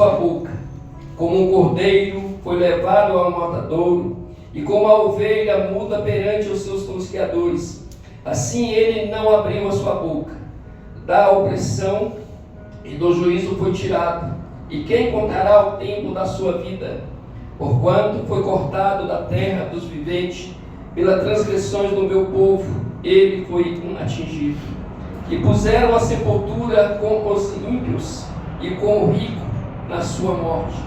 sua boca. Como um cordeiro foi levado ao matadouro, e como a ovelha muda perante os seus tosqueadores, assim ele não abriu a sua boca. Da opressão e do juízo foi tirado. E quem contará o tempo da sua vida? Porquanto foi cortado da terra dos viventes, pelas transgressões do meu povo, ele foi atingido. E puseram a sepultura com os ímpios e com o rico na sua morte.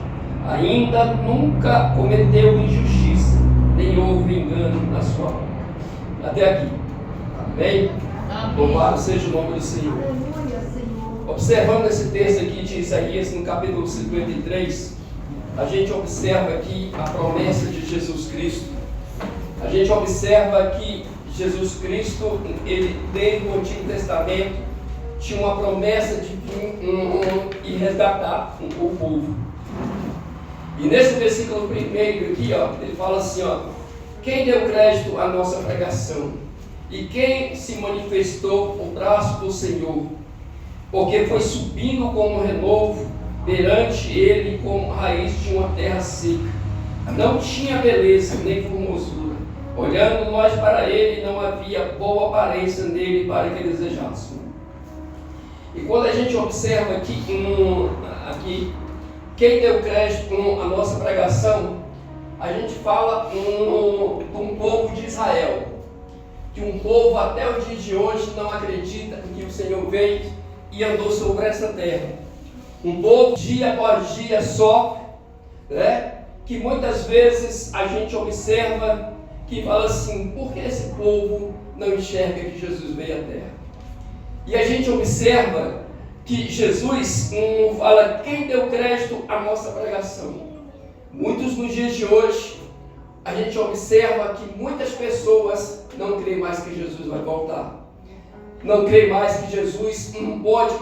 Ainda nunca cometeu injustiça, nem houve engano na sua boca. Até aqui. Amém? Louvado seja o nome do Senhor. Aleluia, Senhor. Observando esse texto aqui de Isaías, no capítulo 53, a gente observa aqui a promessa de Jesus Cristo. A gente observa que Jesus Cristo, ele desde o Antigo Testamento, tinha uma promessa de vir e resgatar o povo. E nesse versículo primeiro aqui, ele fala assim, quem deu crédito à nossa pregação? E quem se manifestou o braço do Senhor? Porque foi subindo como renovo perante ele como raiz de uma terra seca. Não tinha beleza nem formosura. Olhando nós para ele, não havia boa aparência nele para que desejássemos. E quando a gente observa aqui, quem deu crédito à nossa pregação, a gente fala de um povo de Israel, que um povo até o dia de hoje não acredita que o Senhor veio e andou sobre essa terra. Um povo dia após dia sofre, que muitas vezes a gente observa que fala assim, por que esse povo não enxerga que Jesus veio à terra? E a gente observa que Jesus fala, quem deu crédito à nossa pregação? Muitos nos dias de hoje, a gente observa que muitas pessoas não creem mais que Jesus vai voltar. Não creem mais que Jesus pode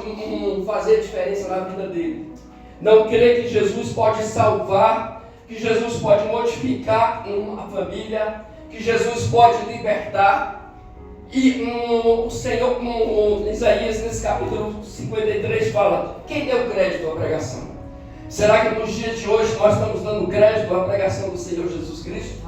fazer diferença na vida dele. Não crê que Jesus pode salvar, que Jesus pode modificar a família, que Jesus pode libertar. E o Senhor, Isaías, nesse capítulo 53, fala, quem deu crédito à pregação? Será que nos dias de hoje nós estamos dando crédito à pregação do Senhor Jesus Cristo?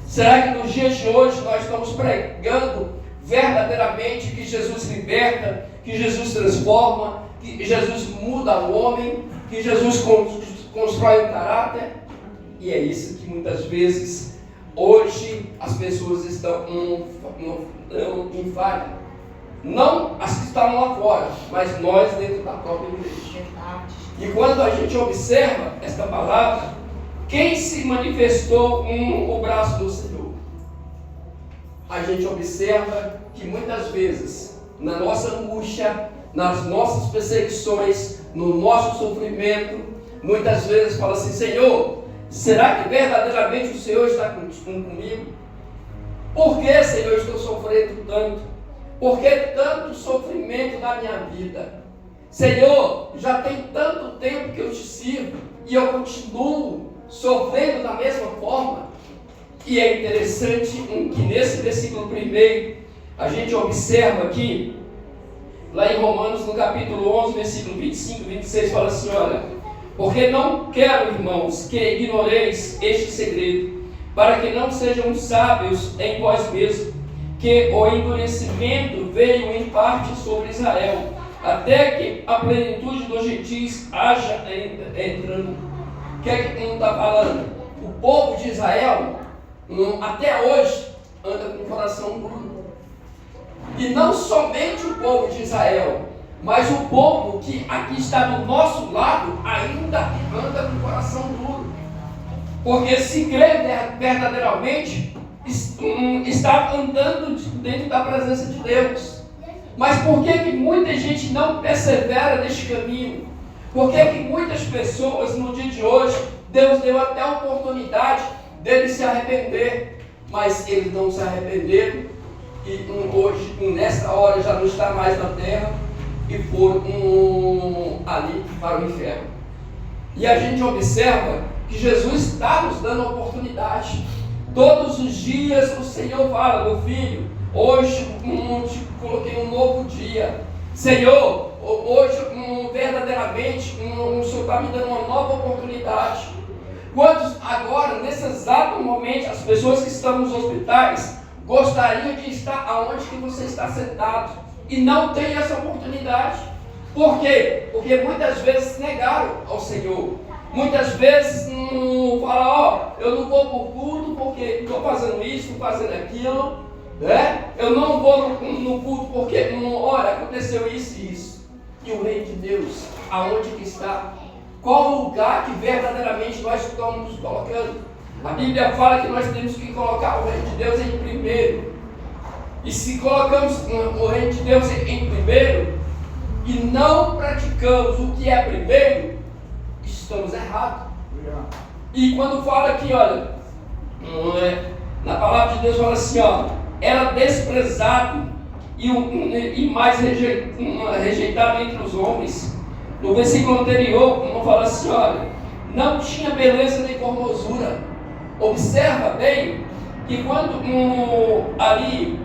Será que nos dias de hoje nós estamos pregando verdadeiramente que Jesus liberta, que Jesus transforma, que Jesus muda o homem, que Jesus constrói um caráter? E é isso que muitas vezes, hoje, as pessoas estão em falha. Não as que estão lá fora, mas nós dentro da própria igreja. E quando a gente observa esta palavra, quem se manifestou o braço do Senhor? A gente observa que muitas vezes, na nossa angústia, nas nossas perseguições, no nosso sofrimento, muitas vezes fala assim, Senhor, será que verdadeiramente o Senhor está comigo? Por que, Senhor, eu estou sofrendo tanto? Por que tanto sofrimento na minha vida? Senhor, já tem tanto tempo que eu te sirvo e eu continuo sofrendo da mesma forma. E é interessante que nesse versículo primeiro, a gente observa aqui, lá em Romanos, no capítulo 11, versículo 25 e 26, fala assim, olha, porque não quero, irmãos, que ignoreis este segredo, para que não sejam sábios em vós mesmos, que o endurecimento veio em parte sobre Israel, até que a plenitude dos gentios haja entrando. O que é que não está falando? O povo de Israel, até hoje, anda com o coração duro. E não somente o povo de Israel, mas o povo que aqui está do nosso lado, ainda anda com o coração duro. Porque se crê verdadeiramente, está andando dentro da presença de Deus. Mas por que muita gente não persevera neste caminho? Por que muitas pessoas no dia de hoje, Deus deu até a oportunidade deles se arrepender, mas eles não se arrependeram e hoje, nesta hora, já não está mais na terra e foram ali para o inferno. E a gente observa que Jesus está nos dando a oportunidade. Todos os dias o Senhor fala, meu filho, hoje te coloquei um novo dia. Senhor, hoje verdadeiramente o Senhor está me dando uma nova oportunidade? Quantos agora, nesse exato momento, as pessoas que estão nos hospitais gostariam de estar aonde que você está sentado e não tem essa oportunidade? Por quê? Porque muitas vezes negaram ao Senhor. Muitas vezes falam, eu não vou para o culto porque estou fazendo isso, estou fazendo aquilo, né? Eu não vou no culto porque, olha, aconteceu isso e isso. E o reino de Deus, aonde que está? Qual o lugar que verdadeiramente nós estamos nos colocando? A Bíblia fala que nós temos que colocar o reino de Deus em primeiro. E se colocamos o reino de Deus em primeiro e não praticamos o que é primeiro, estamos errados. E quando fala aqui, olha, na palavra de Deus fala assim, era desprezado e mais rejeitado entre os homens. No versículo anterior, como fala assim, olha, não tinha beleza nem formosura. Observa bem que quando ali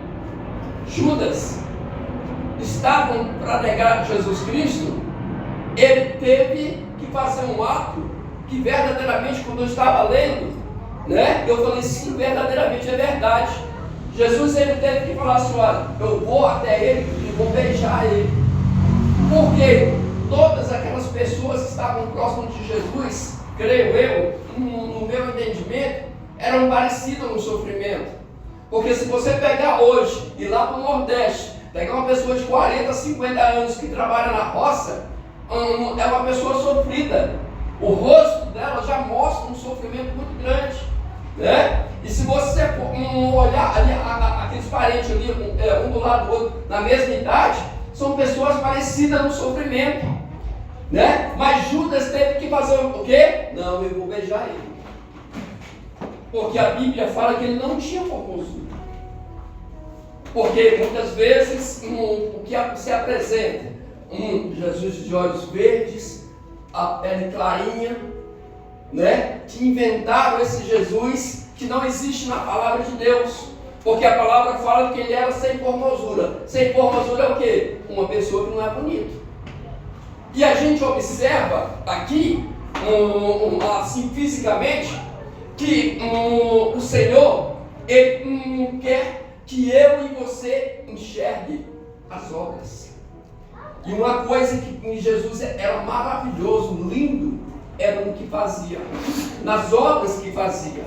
Judas estavam para negar Jesus Cristo, ele teve que fazer um ato que verdadeiramente, quando eu estava lendo, né, eu falei, sim, verdadeiramente é verdade. Jesus, ele teve que falar assim, olha, eu vou até ele e vou beijar ele. Porque todas aquelas pessoas que estavam próximas de Jesus, creio eu, no meu entendimento, eram parecidas no sofrimento. Porque se você pegar hoje, ir lá para o Nordeste, pegar uma pessoa de 40, 50 anos que trabalha na roça, é uma pessoa sofrida. O rosto dela já mostra um sofrimento muito grande, né? E se você olhar ali, aqueles parentes ali, um do lado do outro, na mesma idade, são pessoas parecidas no sofrimento, né? Mas Judas teve que fazer o quê? Não, eu vou beijar ele. Porque a Bíblia fala que ele não tinha formosura. Porque muitas vezes o que se apresenta, Jesus de olhos verdes, a pele clarinha, né? Que inventaram esse Jesus que não existe na palavra de Deus. Porque a palavra fala que ele era sem formosura. Sem formosura é o quê? Uma pessoa que não é bonita. E a gente observa aqui, assim fisicamente, que o Senhor, ele quer que eu e você enxergue as obras. E uma coisa que em Jesus era maravilhoso, lindo, era no que fazia, nas obras que fazia.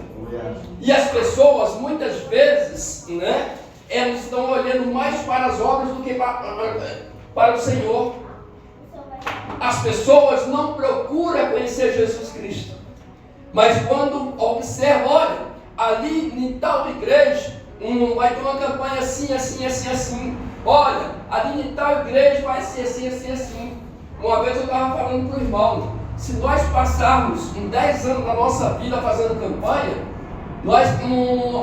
E as pessoas, muitas vezes, né, elas estão olhando mais para as obras do que para o Senhor. As pessoas não procuram conhecer Jesus Cristo. Mas quando observa, olha, ali em tal igreja, vai ter uma campanha assim, assim, assim, assim. Olha, ali em tal igreja vai ser assim, assim, assim. Uma vez eu estava falando para o irmão, se nós passarmos 10 anos da nossa vida fazendo campanha,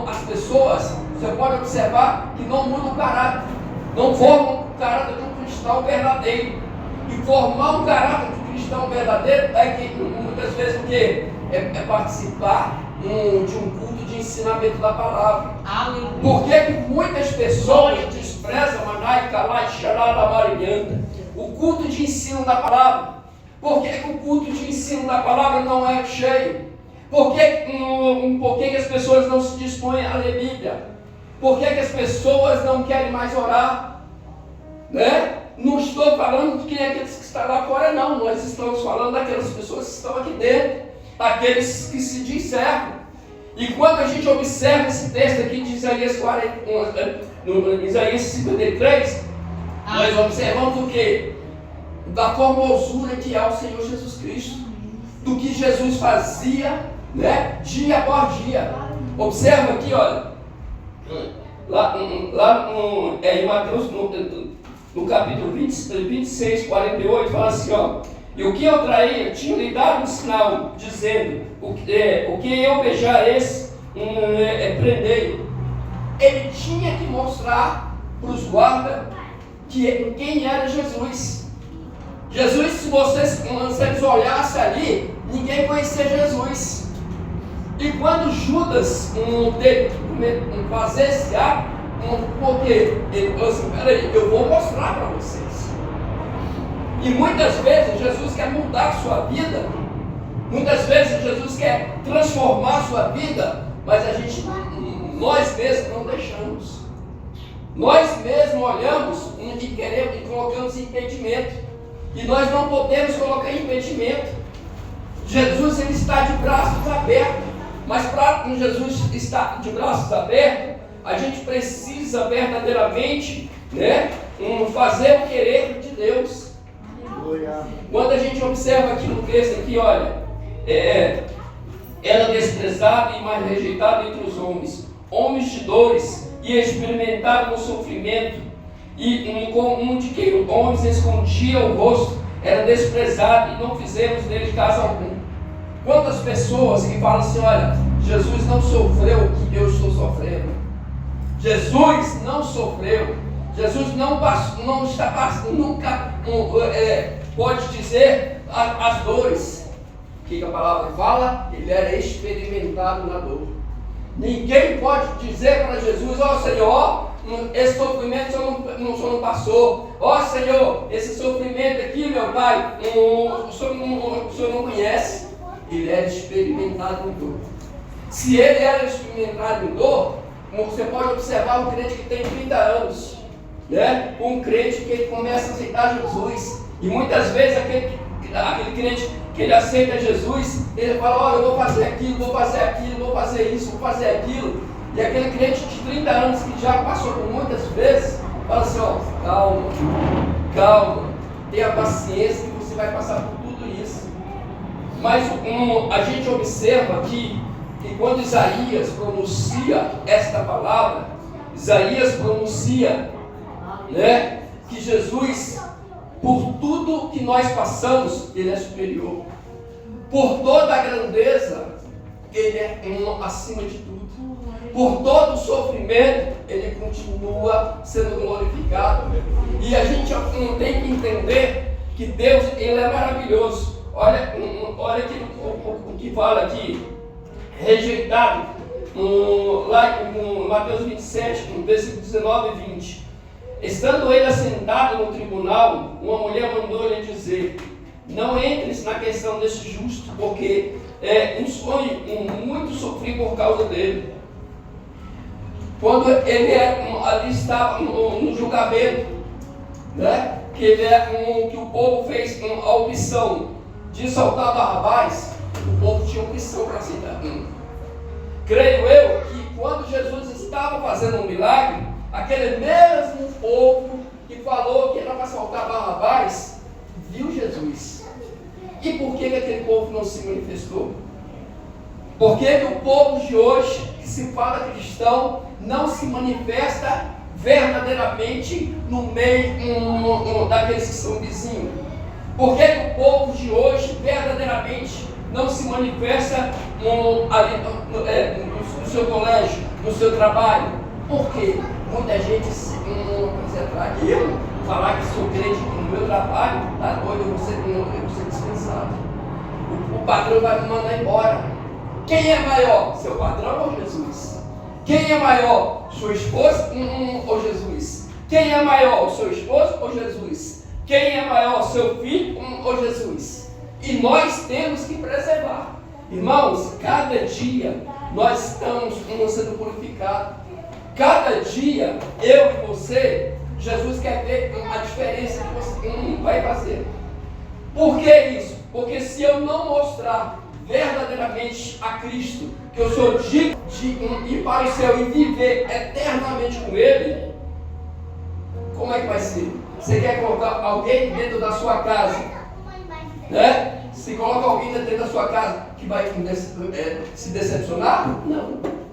as pessoas, você pode observar que não mudam o caráter, não formam o caráter de um cristão verdadeiro. E formar um caráter de cristão verdadeiro é que muitas vezes o quê? É participar de um culto de ensinamento da palavra. Aleluia. Por que muitas pessoas desprezam o culto de ensino da palavra? Por que o culto de ensino da palavra não é cheio? Por que as pessoas não se dispõem a ler Bíblia? Por que as pessoas não querem mais orar? Né? Não estou falando de quem é aqueles que estão lá fora, não. Nós estamos falando daquelas pessoas que estão aqui dentro, daqueles que se disservam. E quando a gente observa esse texto aqui de Isaías 53, nós observamos o quê? Da formosura que é o Senhor Jesus Cristo, do que Jesus fazia, né, dia após dia. Observa aqui, olha, lá em Mateus, no capítulo 26, 48, fala assim, ó, e o que eu traía, tinha lhe dado um sinal, dizendo, o que eu beijar esse, prendei. Ele tinha que mostrar para os guardas quem era Jesus. Jesus, se eles olhassem ali, ninguém conhecia Jesus. E quando Judas teve que fazer esse ato, porque ele falou assim, peraí, eu vou mostrar para vocês. E muitas vezes Jesus quer mudar a sua vida. Muitas vezes Jesus quer transformar a sua vida, mas nós mesmos não deixamos. Nós mesmos olhamos e queremos e colocamos impedimento. E nós não podemos colocar impedimento. Jesus ele está de braços abertos. Mas para Jesus estar de braços abertos, a gente precisa verdadeiramente, fazer o querer de Deus. Quando a gente observa aqui no texto, aqui, olha, era desprezado e mais rejeitado entre os homens de dores, e experimentaram o sofrimento, e um de que os homens escondiam o rosto, era desprezado, e não fizemos nele caso algum. Quantas pessoas que falam assim, olha, Jesus não sofreu o que eu estou sofrendo. Jesus não sofreu. Jesus não está passando, nunca pode dizer as dores. O que a palavra fala? Ele era experimentado na dor. Ninguém pode dizer para Jesus, ó Senhor, esse sofrimento o Senhor não passou. Ó Senhor, esse sofrimento aqui, meu Pai, o Senhor não conhece. Ele era experimentado em dor. Se ele era experimentado em dor, você pode observar um crente que tem 30 anos, um crente que ele começa a aceitar Jesus, e muitas vezes aquele crente que ele aceita Jesus, ele fala, olha, eu vou fazer aquilo, vou fazer aquilo, vou fazer isso, vou fazer aquilo, e aquele crente de 30 anos que já passou por muitas vezes, fala assim, ó, calma, tenha paciência que você vai passar por tudo isso. Mas a gente observa que quando Isaías pronuncia esta palavra, Isaías pronuncia, que Jesus, por tudo que nós passamos, ele é superior. Por toda a grandeza, ele é acima de tudo. Por todo o sofrimento, ele continua sendo glorificado. E a gente tem que entender que Deus, ele é maravilhoso. Olha o que fala aqui, rejeitado, lá em Mateus 27, no versículo 19 e 20. Estando ele assentado no tribunal, uma mulher mandou-lhe dizer, não entres na questão desse justo, porque muito sofri por causa dele. Quando ele ali estava no julgamento, que o povo fez a opção de soltar Barrabás, o povo tinha opção para aceitar. Creio eu que quando Jesus estava fazendo um milagre, aquele mesmo povo que falou que era para soltar Barrabás, viu Jesus. E por que aquele povo não se manifestou? Por que o povo de hoje, que se fala cristão, não se manifesta verdadeiramente no meio daqueles que são vizinhos? Por que o povo de hoje verdadeiramente não se manifesta no seu colégio, no seu trabalho? Por quê? Muita gente eu falar que sou crente no meu trabalho, tá doido, eu vou ser dispensado. O patrão vai me mandar embora. Quem é maior? Seu patrão ou Jesus? Quem é maior? Sua esposa ou Jesus? Quem é maior? Seu esposo ou Jesus? Quem é maior? Seu filho ou Jesus? E nós temos que preservar. Irmãos, cada dia nós estamos sendo purificados. Cada dia, eu e você, Jesus quer ver a diferença que você vai fazer. Por que isso? Porque se eu não mostrar verdadeiramente a Cristo, que eu sou digno de ir para o céu e viver eternamente com Ele, como é que vai ser? Você quer colocar alguém dentro da sua casa, Se coloca alguém dentro da sua casa que vai se decepcionar? Não.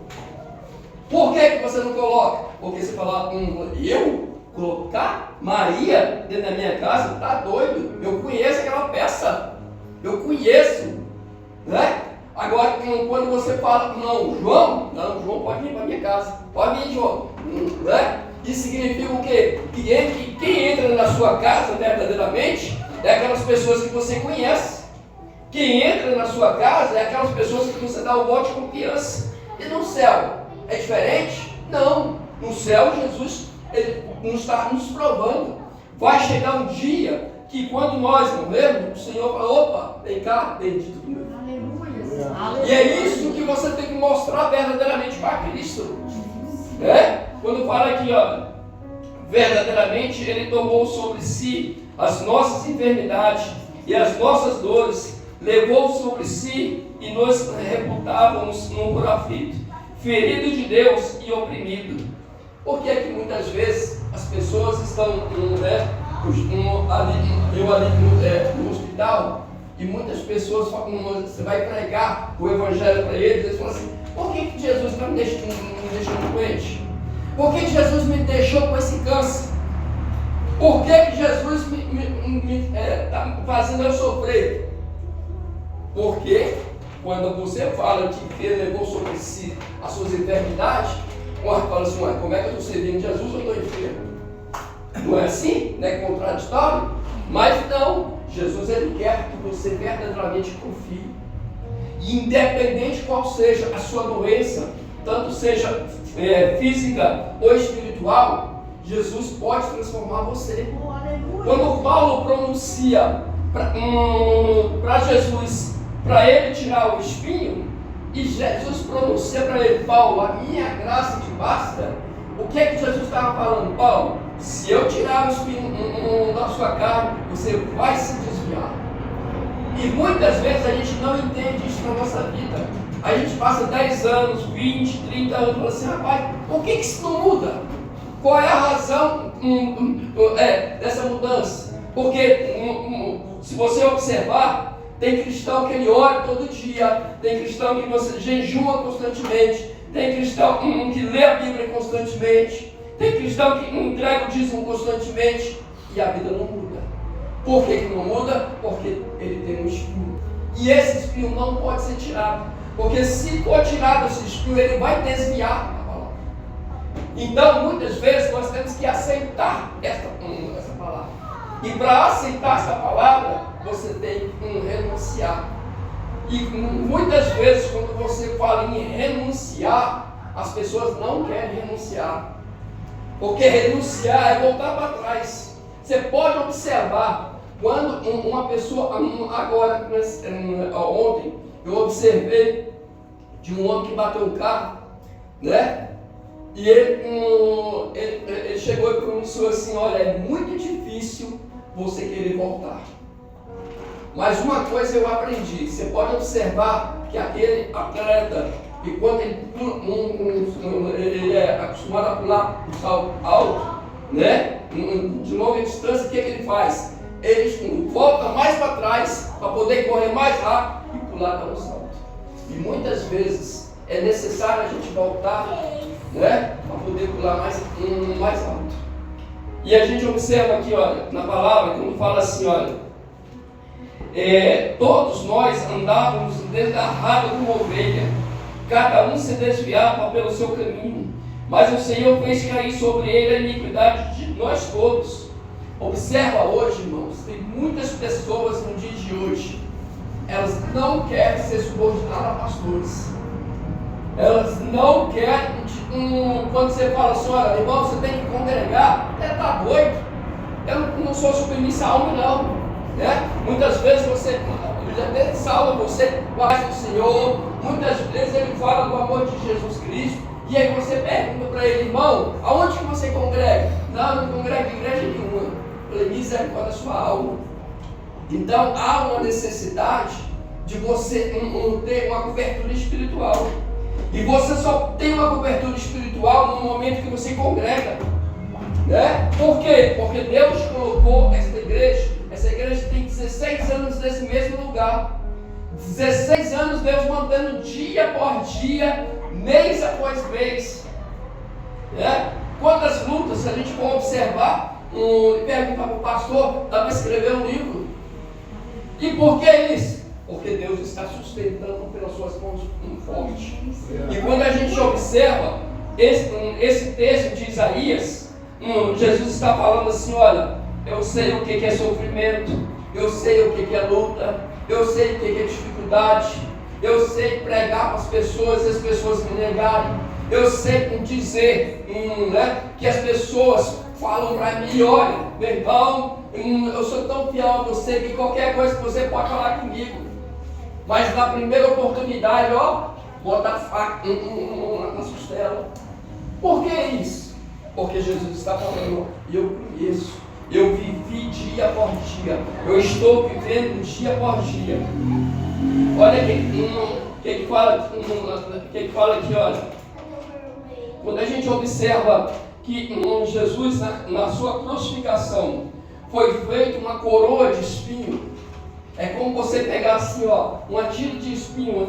Por que você não coloca? Porque você fala, eu colocar Maria dentro da minha casa? Tá doido? Eu conheço aquela peça. Eu conheço. Agora, quando você fala, João pode vir para minha casa. Pode vir, João. Isso significa o quê? Que quem entra na sua casa verdadeiramente é aquelas pessoas que você conhece. Quem entra na sua casa é aquelas pessoas que você dá o voto de confiança. E no céu? É diferente? Não. No céu, Jesus ele não está nos provando. Vai chegar um dia que quando nós morrermos, o Senhor fala, opa, vem cá, bendito do meu. Aleluia. E é isso que você tem que mostrar verdadeiramente para Cristo. Quando fala aqui, ó, verdadeiramente Ele tomou sobre si as nossas enfermidades e as nossas dores, levou sobre si e nos reputávamos no aflito, ferido de Deus e oprimido. Por que é que muitas vezes as pessoas estão ali no hospital e muitas pessoas, você vai pregar o evangelho para eles falam assim, por que Jesus não me deixou doente? Por que Jesus me deixou com esse câncer? Por que Jesus está fazendo eu sofrer? Porque quando você fala que Ele levou sobre si as suas enfermidades, fala assim, como é que eu estou servindo Jesus ou eu estou enfermo? Não é assim? Não é contraditório? Mas não, Jesus Ele quer que você verdadeiramente confie. E independente qual seja a sua doença, tanto seja física ou espiritual, Jesus pode transformar você. Quando Paulo pronuncia para Jesus, para ele tirar o espinho, e Jesus pronuncia para ele, Paulo, a minha graça te basta. O que é que Jesus estava falando? Paulo, se eu tirar o espinho da sua carne, você vai se desviar. E muitas vezes a gente não entende isso na nossa vida. A gente passa 10 anos, 20, 30 anos, falando assim, rapaz, por que isso não muda? Qual é a razão dessa mudança? Porque se você observar, tem cristão que ele ora todo dia, tem cristão que você jejua constantemente, tem cristão que lê a Bíblia constantemente, tem cristão que entrega o dízimo constantemente, e a vida não muda. Por que não muda? Porque ele tem um espinho. E esse espinho não pode ser tirado. Porque se for tirado esse espinho, ele vai desviar a palavra. Então, muitas vezes, nós temos que aceitar essa palavra. E para aceitar essa palavra, você tem que renunciar. E muitas vezes, quando você fala em renunciar, as pessoas não querem renunciar. Porque renunciar é voltar para trás. Você pode observar, quando uma pessoa, agora, ontem, eu observei de um homem que bateu um carro, né? E ele chegou e pronunciou assim, olha, é muito difícil você querer voltar. Mas uma coisa eu aprendi, você pode observar que aquele atleta, enquanto ele é acostumado a pular um salto alto, né? De longa distância, o que ele faz? Ele volta mais para trás para poder correr mais rápido e pular dar um salto. E muitas vezes é necessário a gente voltar, né? Para poder pular mais alto. E a gente observa aqui, olha, na palavra, quando fala assim, olha, todos nós andávamos desgarrados como ovelha, cada um se desviava pelo seu caminho, mas o Senhor fez cair sobre ele a iniquidade de nós todos. Observa hoje, irmãos, tem muitas pessoas no dia de hoje, elas não querem ser subordinadas a pastores. Elas não querem, quando você fala assim, olha, irmão, você tem que congregar, até está doido. Eu não sou submissa a homem, não. Né? Muitas vezes você, ele salva você, guarda do Senhor, muitas vezes ele fala do amor de Jesus Cristo, e aí você pergunta para ele, irmão, aonde que você congrega? Não congrego em igreja nenhuma. Eu falei, misericórdia da sua alma. Então há uma necessidade de você ter uma cobertura espiritual. E você só tem uma cobertura espiritual no momento que você congrega. Né? Por quê? Porque Deus colocou essa igreja tem 16 anos nesse mesmo lugar. 16 anos Deus mantendo dia por dia, mês após mês. Né? Quantas lutas a gente pode observar? Pergunta para o pastor, dá para escrever um livro. E por que isso? Porque Deus está sustentando pelas suas mãos forte. E quando a gente observa esse texto de Isaías, Jesus está falando assim, olha, eu sei o que é sofrimento, eu sei o que é luta, eu sei o que é dificuldade, eu sei pregar para as pessoas e as pessoas me negarem, eu sei dizer que as pessoas falam para mim, olha, meu irmão, eu sou tão fiel a você que qualquer coisa que você pode falar comigo. Mas na primeira oportunidade, bota a faca na costela. Por que isso? Porque Jesus está falando, eu conheço, eu vivi dia após dia, eu estou vivendo dia após dia. Olha o que fala aqui, olha. Quando a gente observa que Jesus, na sua crucificação, foi feita uma coroa de espinho. É como você pegar assim, uma tira de espinho,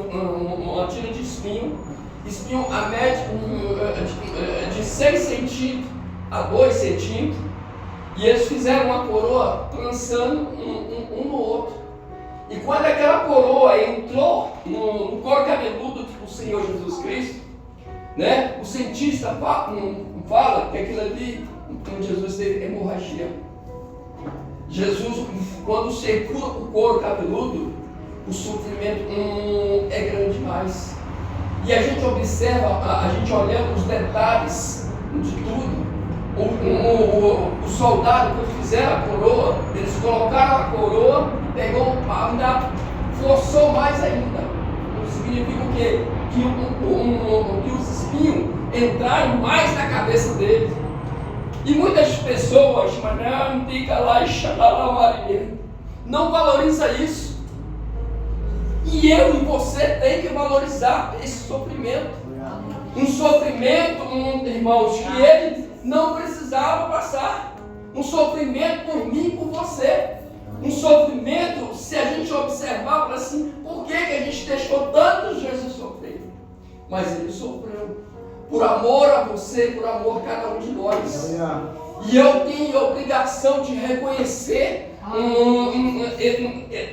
espinho a média de 6 centímetros a 2 centímetros, e eles fizeram uma coroa trançando um no outro. E quando aquela coroa entrou no couro cabeludo do Senhor Jesus Cristo, né, o cientista fala que aquilo ali, Jesus teve hemorragia. Jesus, quando secura o couro cabeludo, o sofrimento é grande demais. E a gente observa, a gente olhando os detalhes de tudo. O soldado, quando fizeram a coroa, eles colocaram a coroa, pegou um pau, ainda forçou mais ainda. Significa o quê? Que os espinhos entraram mais na cabeça deles. E muitas pessoas, não valoriza isso. E eu e você tem que valorizar esse sofrimento. Um sofrimento, irmãos, que ele não precisava passar. Um sofrimento por mim e por você. Um sofrimento, se a gente observar, fala assim, por que a gente deixou tanto Jesus sofrer? Mas ele sofreu. Por amor a você, por amor a cada um de nós. E eu tenho a obrigação de reconhecer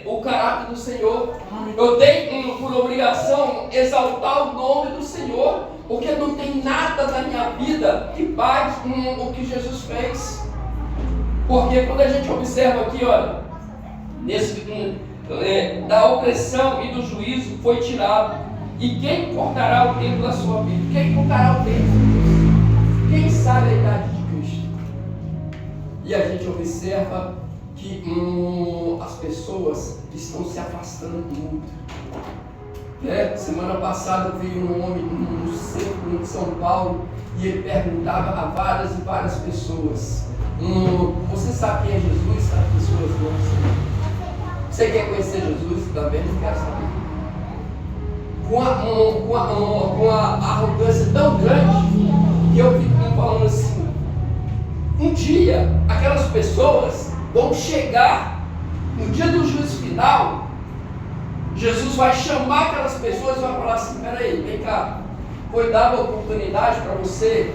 o caráter do Senhor. Eu tenho por obrigação exaltar o nome do Senhor, porque não tem nada na minha vida que pague o que Jesus fez. Porque quando a gente observa aqui, olha, da opressão e do juízo foi tirado. E quem cortará o tempo da sua vida? Quem cortará o tempo? Quem sabe a idade de Cristo? E a gente observa que as pessoas estão se afastando muito. Semana passada eu vi um homem no centro de São Paulo e ele perguntava a várias e várias pessoas: você sabe quem é Jesus? As pessoas não sabem. Você quer conhecer Jesus? Também não quer saber. Com a arrogância tão grande que eu fico falando assim: um dia aquelas pessoas vão chegar no dia do juízo final. Jesus vai chamar aquelas pessoas e vai falar assim: peraí, vem cá, foi dada a oportunidade para você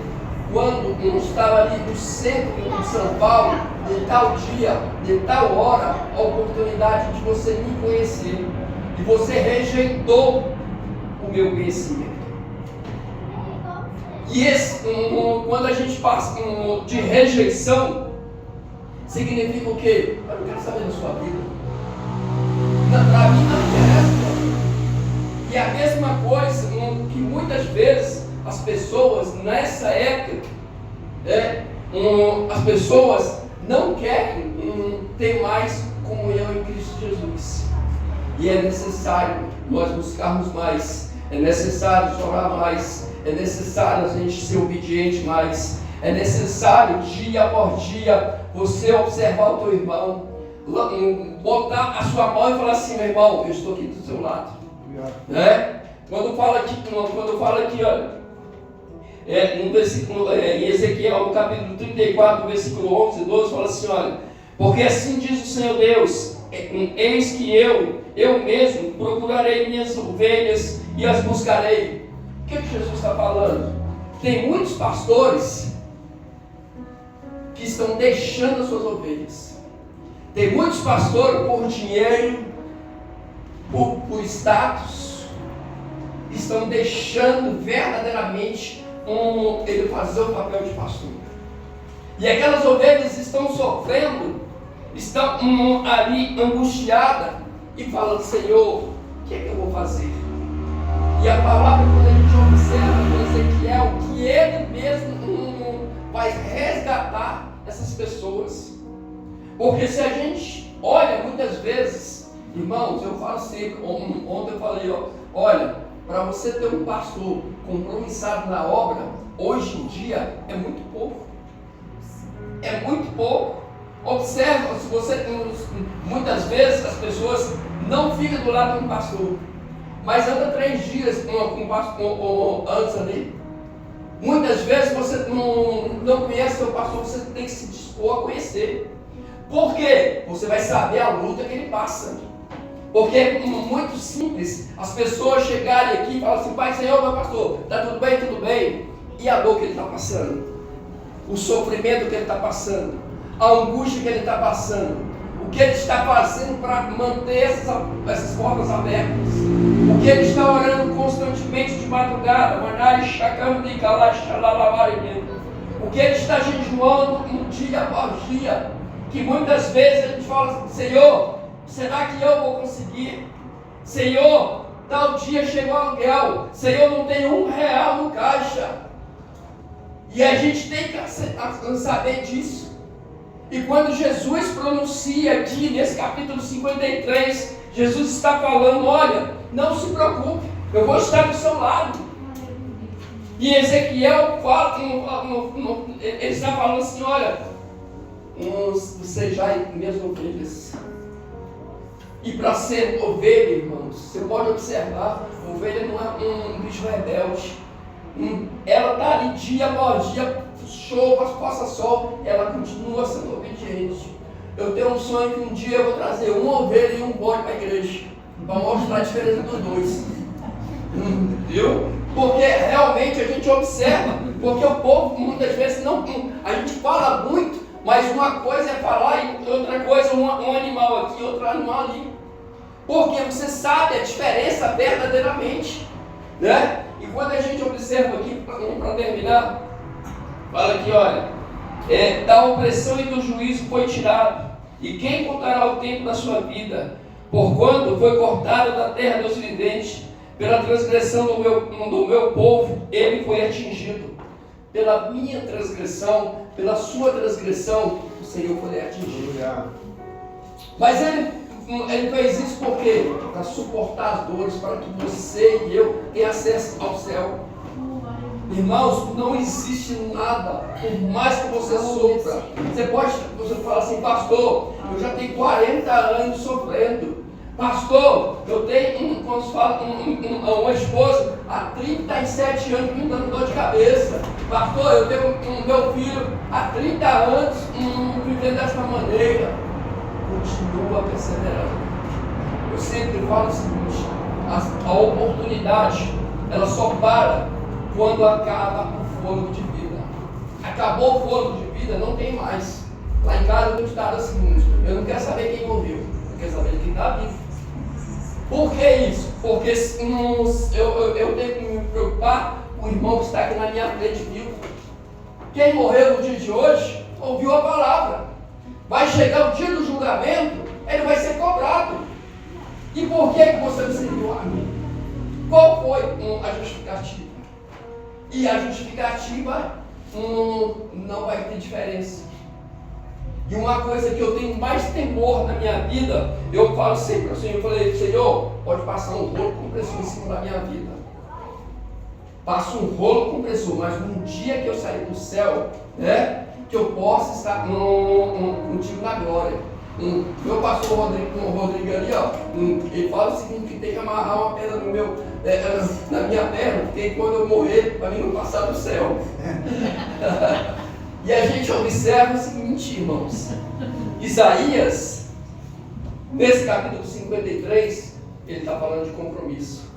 quando eu estava ali no centro de São Paulo, de tal dia, de tal hora, a oportunidade de você me conhecer, e você rejeitou o meu conhecimento. E quando a gente passa de rejeição, significa o quê? Eu não quero saber da sua vida. Para mim não interessa. E a mesma coisa que muitas vezes as pessoas nessa época, as pessoas não querem ter mais comunhão em Cristo Jesus. E é necessário nós buscarmos mais. É necessário orar mais, é necessário a gente ser obediente mais, é necessário dia após dia você observar o teu irmão, botar a sua mão e falar assim: meu irmão, eu estou aqui do seu lado. Quando fala aqui, olha, no versículo, em Ezequiel, no capítulo 34, versículo 11 e 12, fala assim: olha, porque assim diz o Senhor Deus, eis que eu mesmo procurarei minhas ovelhas e as buscarei. O que Jesus está falando? Tem muitos pastores que estão deixando as suas ovelhas. Tem muitos pastores por dinheiro, por status, estão deixando verdadeiramente ele fazer o papel de pastor. E aquelas ovelhas estão sofrendo, estão ali angustiadas e falando: Senhor, o que é que eu vou fazer? E a palavra, quando a gente observa no Ezequiel, que ele mesmo vai resgatar essas pessoas. Porque se a gente olha muitas vezes, irmãos, eu falo sempre, ontem eu falei, olha, para você ter um pastor compromissado na obra, hoje em dia é muito pouco. É muito pouco. Observa, se você, muitas vezes as pessoas não ficam do lado de um pastor, mas anda 3 dias com um pastor antes ali. Muitas vezes você não conhece seu pastor, você tem que se dispor a conhecer. Por quê? Você vai saber a luta que ele passa. Porque é muito simples as pessoas chegarem aqui e falarem assim: Pai, Senhor, meu pastor, está tudo bem? Tudo bem? E a dor que ele está passando? O sofrimento que ele está passando? A angústia que ele está passando? O que ele está fazendo para manter essas portas abertas? O que ele está orando constantemente de madrugada? O que ele está jejuando um dia após dia? Que muitas vezes a gente fala: Senhor, será que eu vou conseguir? Senhor, tal dia chegou o aluguel. Senhor, não tem R$1 no caixa. E a gente tem que saber disso. E quando Jesus pronuncia aqui nesse capítulo 53, Jesus está falando: olha, não se preocupe, eu vou estar do seu lado. E Ezequiel fala, ele está falando assim: olha, sejai minhas ovelhas. E para ser ovelha, irmãos, você pode observar, ovelha não é um bicho rebelde. Ela está ali dia após dia, chuva, possa sol, ela continua sendo obediente. Eu tenho um sonho que um dia eu vou trazer uma ovelha e um bode para a igreja, para mostrar a diferença dos dois. Viu? Porque realmente a gente observa, porque o povo muitas vezes não. A gente fala muito, mas uma coisa é falar e outra coisa um animal aqui, outro animal ali. Porque você sabe a diferença verdadeiramente, né? E quando a gente observa aqui, para terminar, fala aqui, olha, da opressão e do juízo foi tirado, e quem contará o tempo da sua vida? Porquanto foi cortado da terra dos viventes, pela transgressão do meu povo, ele foi atingido. Pela minha transgressão, pela sua transgressão, o Senhor foi atingido. Mas ele fez isso por quê? Para suportar as dores, para que você e eu tenham acesso ao céu. Irmãos, não existe nada, por mais que você sofra. Você fala assim: pastor, eu já tenho 40 anos sofrendo. Pastor, eu tenho, como se fala, uma esposa há 37 anos me dando dor de cabeça. Pastor, eu tenho meu filho há 30 anos vivendo dessa maneira. Continua perseverando. Eu sempre falo o seguinte: a oportunidade, ela só para quando acaba o fôlego de vida. Acabou o fôlego de vida, não tem mais. Lá em casa eu estava assim: eu não quero saber quem morreu, eu quero saber quem está vivo. Por que isso? Porque eu tenho que me preocupar com o irmão que está aqui na minha frente vivo. Quem morreu no dia de hoje ouviu a palavra. Vai chegar o dia do julgamento, ele vai ser cobrado. E por que você não serviu a mim? Qual foi a justificativa? E a justificativa não vai ter diferença. E uma coisa que eu tenho mais temor na minha vida, eu falo sempre assim, eu falei: Senhor, pode passar um rolo compressor em cima da minha vida. Passa um rolo compressor, mas um dia que eu sair do céu, né, que eu possa estar contigo na glória. Meu pastor Rodrigo ali, ó, ele fala o seguinte: que tem que amarrar uma pedra na minha perna, porque quando eu morrer, para mim não passar do céu. E a gente observa o seguinte, irmãos: Isaías, nesse capítulo 53, ele está falando de compromisso.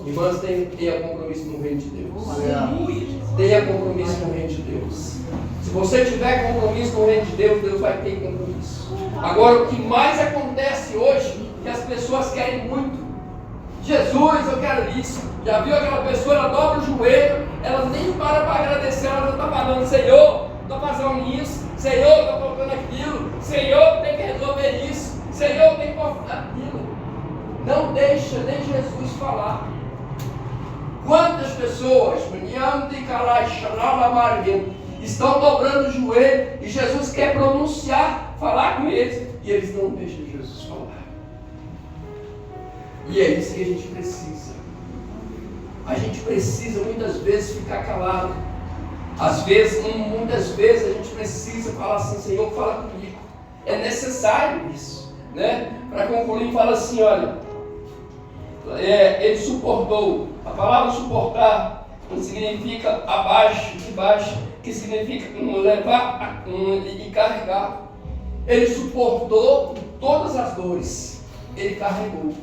Irmãos, tenha compromisso no reino de Deus. Tenha compromisso no reino de Deus. Se você tiver compromisso no reino de Deus, Deus vai ter compromisso. Agora, o que mais acontece hoje, que as pessoas querem muito: Jesus, eu quero isso. Já viu aquela pessoa, ela dobra o joelho, ela nem para agradecer, ela já está falando: Senhor, estou fazendo isso, Senhor, estou colocando aquilo, Senhor, tem que resolver isso, Senhor, tem que colocar aquilo. Não deixa nem Jesus falar. Quantas pessoas estão dobrando o joelho e Jesus quer pronunciar, falar com eles, e eles não deixam Jesus falar. E é isso que a gente precisa. A gente precisa muitas vezes ficar calado. Muitas vezes a gente precisa falar assim: Senhor, fala comigo. É necessário isso, né? Para concluir, fala assim: olha, ele suportou. A palavra suportar significa abaixo, de baixo, que significa levar e carregar. Ele suportou todas as dores, ele carregou.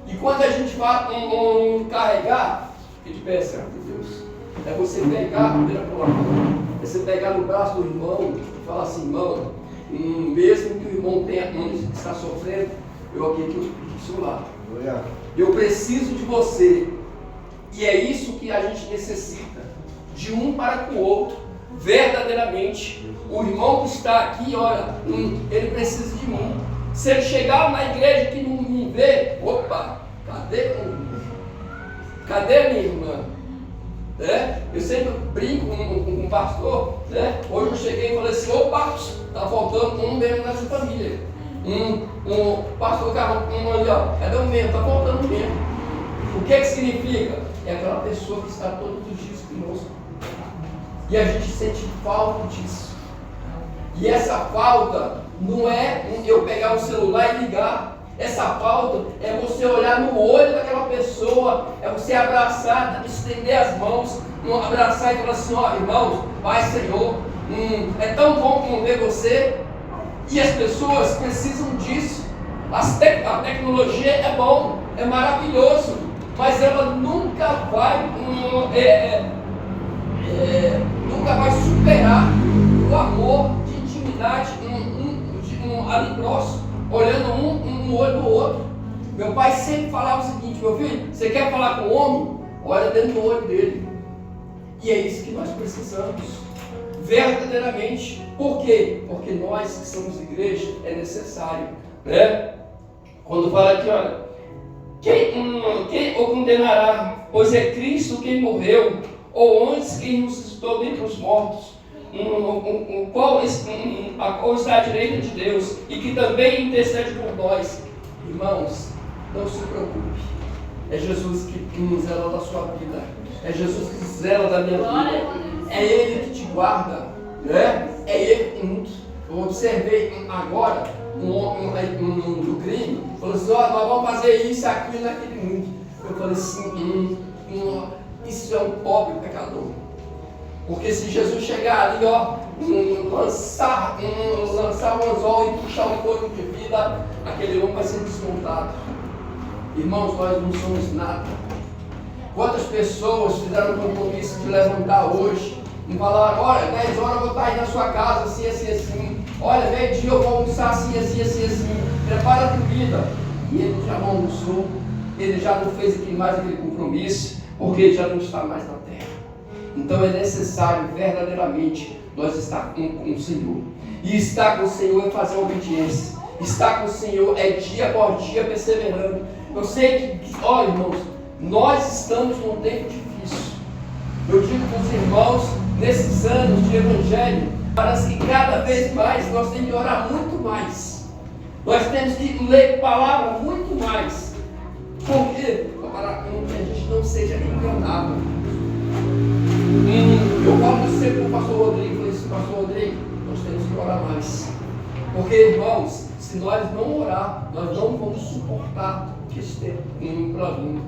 E quando a gente fala em carregar, que de pé, Senhor Deus, é você pegar, é você pegar no braço do irmão e falar assim: irmão, mesmo que o irmão tenha que está sofrendo, eu aqui do seu lado. Eu preciso de você. E é isso que a gente necessita, de um para com o outro, verdadeiramente. O irmão que está aqui, olha, ele precisa de mim. Se ele chegar na igreja que não me vê, opa, cadê a minha irmã? Eu sempre brinco com o pastor, né? Hoje eu cheguei e falei assim: opa, está faltando um membro nessa família. Um pastor Carlos, ali, ó, cadê o membro? Está faltando um membro. O que significa? É aquela pessoa que está todos os dias conosco. E a gente sente falta disso. E essa falta não é eu pegar o celular e ligar. Essa falta é você olhar no olho daquela pessoa, é você abraçar, estender as mãos, abraçar e falar assim: ó, irmãos, Pai, Senhor, é tão bom ver você. E as pessoas precisam disso. A tecnologia é bom, é maravilhoso, mas ela nunca vai superar o amor de intimidade, ali próximo, olhando um no olho do outro. Meu pai sempre falava o seguinte: meu filho, você quer falar com o homem? Olha dentro do olho dele. E é isso que nós precisamos, verdadeiramente. Por quê? Porque nós que somos igreja, é necessário, né? Quando fala aqui, olha, quem o condenará? Pois é Cristo quem morreu, ou antes quem ressuscitou dentre os mortos, qual está à direita de Deus, e que também intercede por nós. Irmãos, não se preocupe. É Jesus que zela da sua vida. É Jesus que zela da minha vida. É Ele que te guarda, né? É Ele que... Eu observei agora um homem do crime, falou assim: ó, nós vamos fazer isso, aquilo, naquele mundo. Eu falei assim: isso é um pobre pecador. Porque se Jesus chegar ali, ó, lançar um anzol e puxar um corpo de vida, aquele homem vai ser desmontado. Irmãos, nós não somos nada. Quantas pessoas fizeram um compromisso de levantar hoje e falaram: olha, 10 horas eu vou estar aí na sua casa, assim, assim, assim. Olha, meio-dia eu vou almoçar assim, assim, assim, assim. Prepara a comida. E ele já não almoçou, ele já não fez mais aquele compromisso, porque ele já não está mais na terra. Então é necessário verdadeiramente nós estar com o Senhor. E estar com o Senhor é fazer obediência. Estar com o Senhor é dia por dia perseverando. Eu sei que, olha, irmãos, nós estamos num tempo difícil. Eu digo para os irmãos, nesses anos de evangelho, parece que cada vez mais nós temos que orar muito mais. Nós temos que ler palavra muito mais. Por quê? Para que a gente não seja enganado. Eu falo sempre com o pastor Rodrigo, falei assim: pastor Rodrigo, nós temos que orar mais. Porque, irmãos, se nós não orar, nós não vamos suportar o que esteja para vir.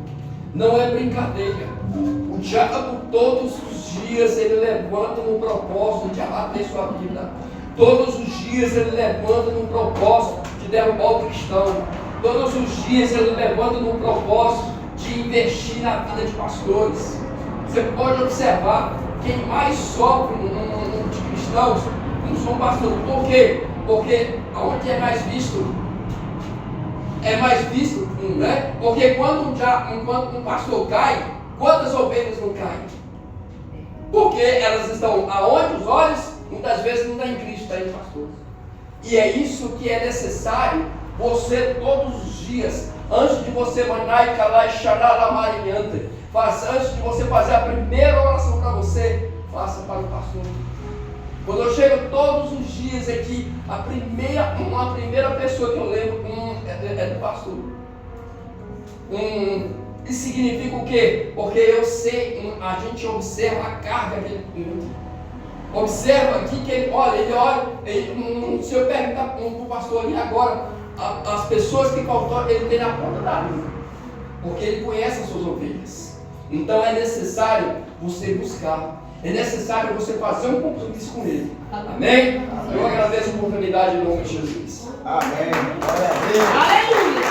Não é brincadeira. O diabo todos os dias ele levanta no propósito de abater sua vida. Todos os dias ele levanta no propósito de derrubar o cristão. Todos os dias ele levanta no propósito de investir na vida de pastores. Você pode observar, quem mais sofre de cristãos não são pastores. Por quê? Porque onde é mais visto, né? Porque quando um pastor cai, quantas ovelhas não caem? Porque elas estão aonde os olhos, muitas vezes não está em Cristo, está em pastor. E é isso que é necessário, você todos os dias, antes de você mandar e calar e charar a antes de você fazer a primeira oração para você, faça para o pastor. Quando eu chego todos os dias aqui, uma primeira pessoa que eu lembro é do pastor. Isso significa o quê? Porque eu sei, a gente observa a carga que ele observa aqui que ele olha, se eu perguntar para o pastor ali agora, as pessoas que faltam, ele tem na ponta da língua, porque ele conhece as suas ovelhas. Então é necessário você buscar, é necessário você fazer um compromisso com ele. Amém? Eu agradeço a oportunidade em nome de Jesus. Amém. Glória a Deus. Aleluia.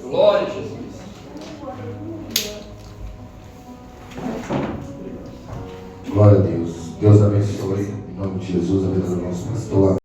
Glória a Jesus. Glória a Deus. Deus abençoe. Em nome de Jesus, a vida do nosso pastor.